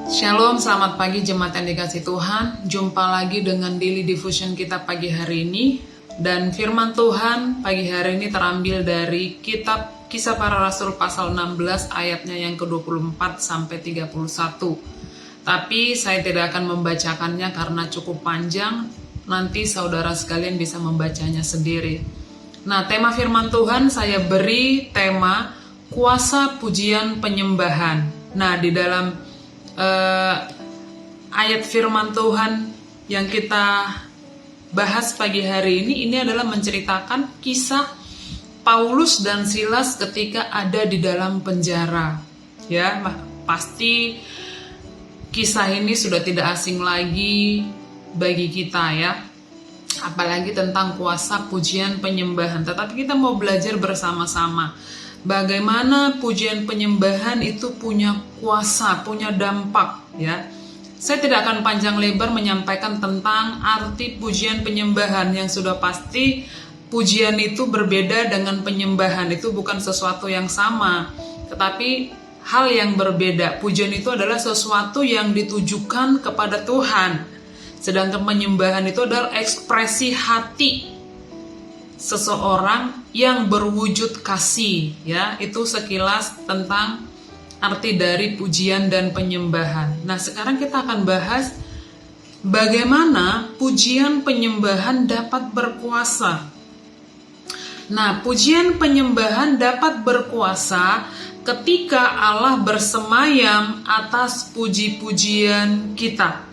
Shalom, selamat pagi jemaat yang dikasih Tuhan. Jumpa lagi dengan Daily Devotion kita pagi hari ini. Dan firman Tuhan pagi hari ini terambil dari kitab Kisah Para Rasul pasal 16 ayatnya yang ke-24 sampai 31. Tapi saya tidak akan membacakannya karena cukup panjang. Nanti saudara sekalian bisa membacanya sendiri. Nah, tema firman Tuhan saya beri tema kuasa pujian penyembahan. Nah, di dalam ayat firman Tuhan yang kita bahas pagi hari ini adalah menceritakan kisah Paulus dan Silas ketika ada di dalam penjara. Ya, pasti kisah ini sudah tidak asing lagi bagi kita ya. Apalagi tentang kuasa pujian penyembahan. Tetapi kita mau belajar bersama-sama bagaimana pujian penyembahan itu punya kuasa, punya dampak ya. Saya tidak akan panjang lebar menyampaikan tentang arti pujian penyembahan. Yang sudah pasti pujian itu berbeda dengan penyembahan. Itu bukan sesuatu yang sama, tetapi hal yang berbeda. Pujian itu adalah sesuatu yang ditujukan kepada Tuhan. Sedangkan penyembahan itu adalah ekspresi hati seseorang yang berwujud kasih ya. Itu sekilas tentang arti dari pujian dan penyembahan. Nah, sekarang kita akan bahas bagaimana pujian penyembahan dapat berkuasa. Nah, pujian penyembahan dapat berkuasa ketika Allah bersemayam atas puji-pujian kita.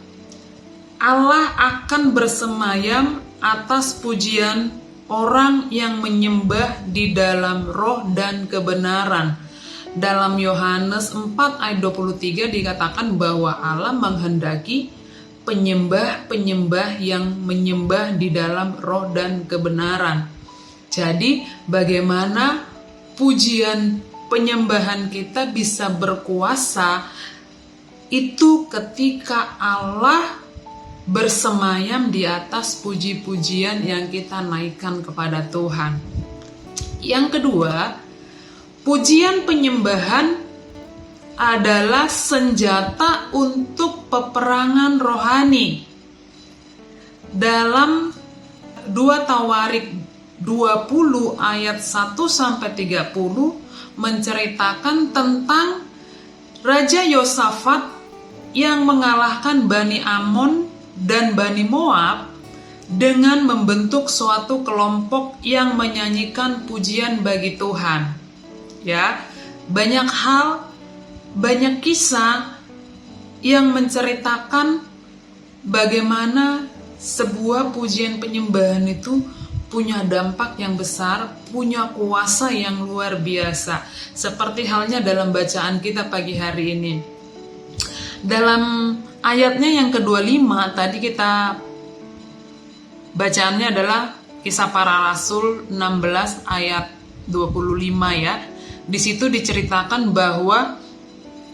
Allah akan bersemayam atas pujian orang yang menyembah di dalam roh dan kebenaran. Dalam Yohanes 4 ayat 23 dikatakan bahwa Allah menghendaki penyembah-penyembah yang menyembah di dalam roh dan kebenaran. Jadi bagaimana pujian penyembahan kita bisa berkuasa itu ketika Allah bersemayam di atas puji-pujian yang kita naikkan kepada Tuhan. Yang kedua, pujian penyembahan adalah senjata untuk peperangan rohani. Dalam 2 Tawarik 20 ayat 1 sampai 30 menceritakan tentang Raja Yosafat yang mengalahkan Bani Amon dan Bani Moab dengan membentuk suatu kelompok yang menyanyikan pujian bagi Tuhan. Ya, banyak hal, banyak kisah yang menceritakan bagaimana sebuah pujian penyembahan itu punya dampak yang besar, punya kuasa yang luar biasa. Seperti halnya dalam bacaan kita pagi hari ini. Dalam ayatnya yang ke-25 tadi kita bacaannya adalah Kisah Para Rasul 16 ayat 25 ya. Di situ diceritakan bahwa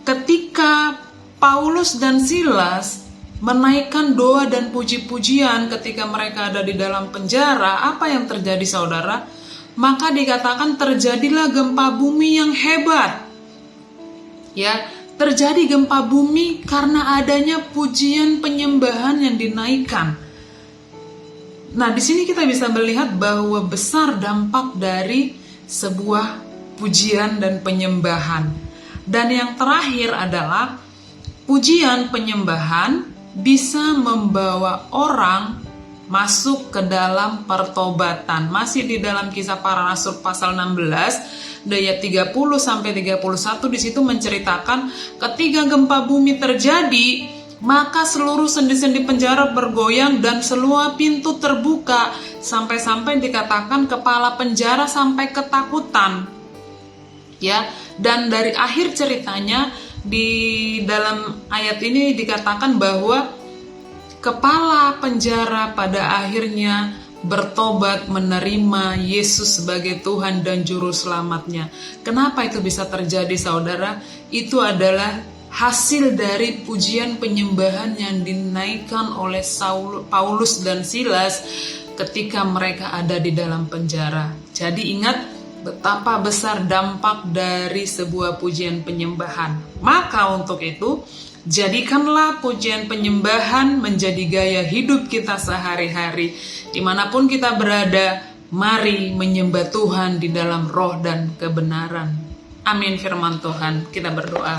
ketika Paulus dan Silas menaikkan doa dan puji-pujian ketika mereka ada di dalam penjara, apa yang terjadi saudara? Maka dikatakan terjadilah gempa bumi yang hebat. Ya, terjadi gempa bumi karena adanya pujian penyembahan yang dinaikkan. Nah, di sini kita bisa melihat bahwa besar dampak dari sebuah pujian dan penyembahan. Dan yang terakhir adalah pujian penyembahan bisa membawa orang masuk ke dalam pertobatan. Masih di dalam Kisah Para Rasul pasal 16 ayat 30 sampai 31 di situ menceritakan ketika gempa bumi terjadi, maka seluruh sendi-sendi penjara bergoyang dan semua pintu terbuka sampai-sampai dikatakan kepala penjara sampai ketakutan. Ya, dan dari akhir ceritanya di dalam ayat ini dikatakan bahwa kepala penjara pada akhirnya bertobat menerima Yesus sebagai Tuhan dan Juru Selamatnya. Kenapa itu bisa terjadi saudara? Itu adalah hasil dari pujian penyembahan yang dinaikkan oleh Paulus dan Silas ketika mereka ada di dalam penjara. Jadi ingat, betapa besar dampak dari sebuah pujian penyembahan. Maka untuk itu, jadikanlah pujian penyembahan menjadi gaya hidup kita sehari-hari. Dimanapun kita berada, mari menyembah Tuhan di dalam roh dan kebenaran. Amin firman Tuhan. Kita berdoa.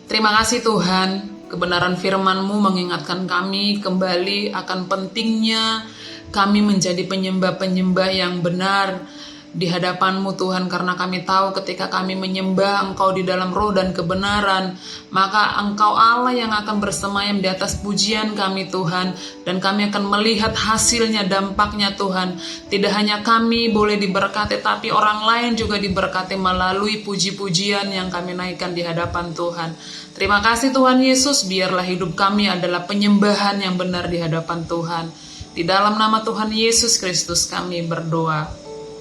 Terima kasih Tuhan, kebenaran firman-Mu mengingatkan kami kembali akan pentingnya kami menjadi penyembah-penyembah yang benar di hadapan-Mu Tuhan, karena kami tahu ketika kami menyembah Engkau di dalam roh dan kebenaran, maka Engkau Allah yang akan bersemayam di atas pujian kami Tuhan, dan kami akan melihat hasilnya, dampaknya Tuhan. Tidak hanya kami boleh diberkati, tapi orang lain juga diberkati melalui puji-pujian yang kami naikkan di hadapan Tuhan. Terima kasih Tuhan Yesus, biarlah hidup kami adalah penyembahan yang benar di hadapan Tuhan. Di dalam nama Tuhan Yesus Kristus kami berdoa.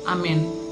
Amin.